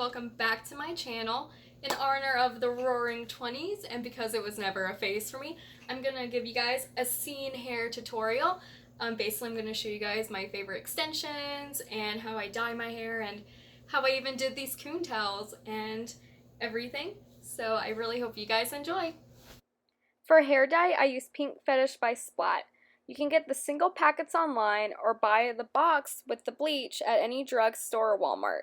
welcome back to my channel. In honor of the Roaring 20s and because it was never a phase for me, I'm gonna give you guys a scene hair tutorial. Basically I'm gonna show you guys my favorite extensions and how I dye my hair and how I even did these coontails and everything. So I really hope you guys enjoy. For hair dye, I use Pink Fetish by Splat. You can get the single packets online or buy the box with the bleach at any drugstore or Walmart.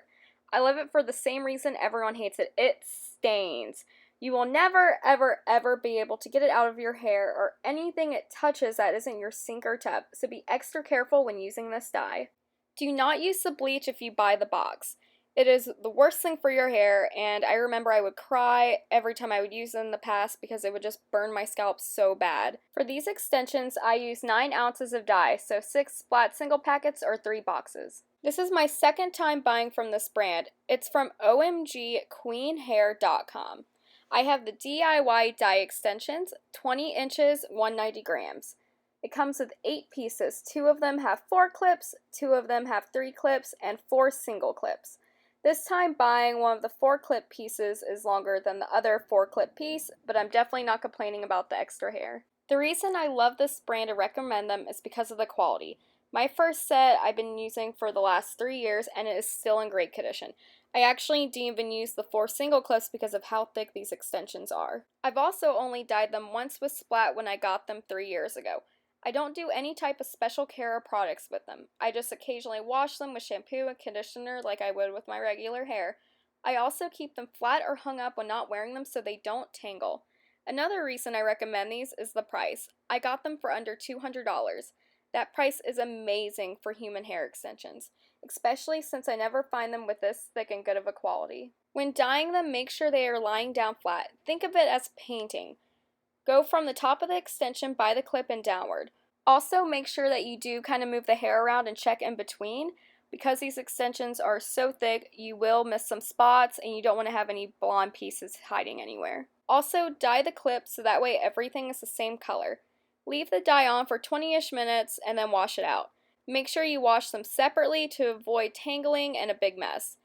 I love it for the same reason everyone hates it. It stains. You will never, ever, ever be able to get it out of your hair or anything it touches that isn't your sink or tub, so be extra careful when using this dye. Do not use the bleach if you buy the box. It is the worst thing for your hair, and I remember I would cry every time I would use it in the past because it would just burn my scalp so bad. For these extensions, I use 9 ounces of dye, so 6 Splat single packets or 3 boxes. This is my second time buying from this brand. It's from omgqueenhair.com. I have the DIY dye extensions, 20 inches, 190 grams. It comes with 8 pieces. 2 of them have 4 clips, 2 of them have 3 clips, and 4 single clips. This time buying one of the 4 clip pieces is longer than the other 4 clip piece, but I'm definitely not complaining about the extra hair. The reason I love this brand and recommend them is because of the quality. My first set I've been using for the last 3 years and it is still in great condition. I actually didn't even use the 4 single clips because of how thick these extensions are. I've also only dyed them once with Splat when I got them 3 years ago. I don't do any type of special care or products with them. I just occasionally wash them with shampoo and conditioner like I would with my regular hair. I also keep them flat or hung up when not wearing them so they don't tangle. Another reason I recommend these is the price. I got them for under $200. That price is amazing for human hair extensions, especially since I never find them with this thick and good of a quality. When dyeing them, make sure they are lying down flat. Think of it as painting. Go from the top of the extension by the clip and downward. Also, make sure that you do kind of move the hair around and check in between. Because these extensions are so thick, you will miss some spots and you don't want to have any blonde pieces hiding anywhere. Also, dye the clip so that way everything is the same color. Leave the dye on for 20-ish minutes and then wash it out. Make sure you wash them separately to avoid tangling and a big mess.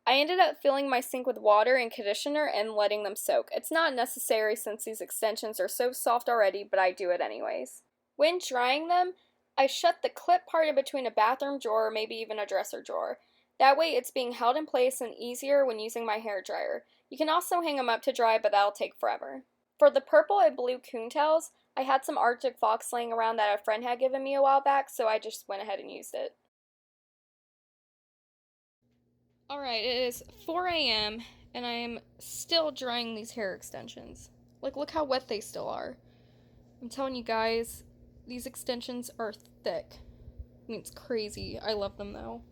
I ended up filling my sink with water and conditioner and letting them soak. It's not necessary since these extensions are so soft already, but I do it anyways. When drying them, I shut the clip part in between a bathroom drawer or maybe even a dresser drawer. That way it's being held in place and easier when using my hair dryer. You can also hang them up to dry, but that'll take forever. For the purple and blue coontails, I had some Arctic Fox laying around that a friend had given me a while back, so I just went ahead and used it. Alright, it is 4 a.m. and I am still drying these hair extensions. Like, look how wet they still are. I'm telling you guys, these extensions are thick. I mean, it's crazy. I love them though.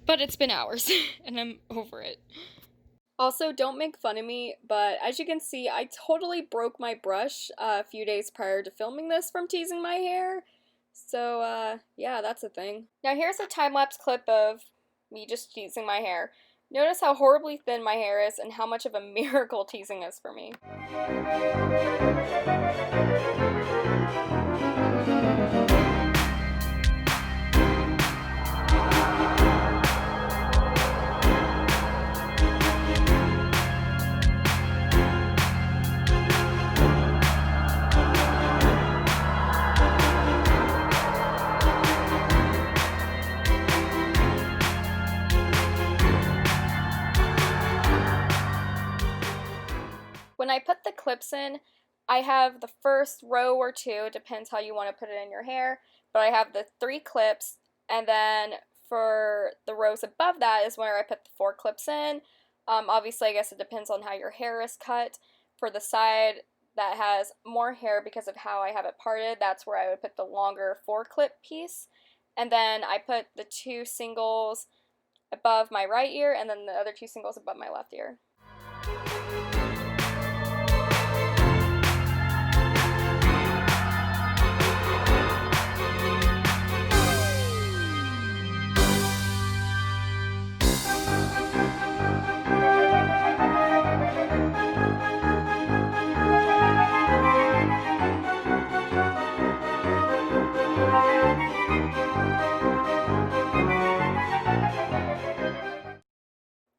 But it's been hours and I'm over it. Also, don't make fun of me, but as you can see, I totally broke my brush a few days prior to filming this from teasing my hair. So, yeah, that's a thing. Now here's a time-lapse clip of me just teasing my hair. Notice how horribly thin my hair is and how much of a miracle teasing is for me. When I put the clips in, I have the first row or 2, depends how you want to put it in your hair, but I have the 3 clips, and then for the rows above that is where I put the 4 clips in. Obviously, I guess it depends on how your hair is cut. For the side that has more hair because of how I have it parted, that's where I would put the longer 4 clip piece, and then I put the 2 singles above my right ear, and then the other 2 singles above my left ear.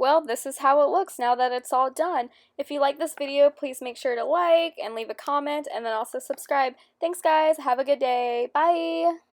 well, this is how it looks now that it's all done. If you like this video, please make sure to like and leave a comment and then also subscribe. Thanks guys, have a good day. Bye!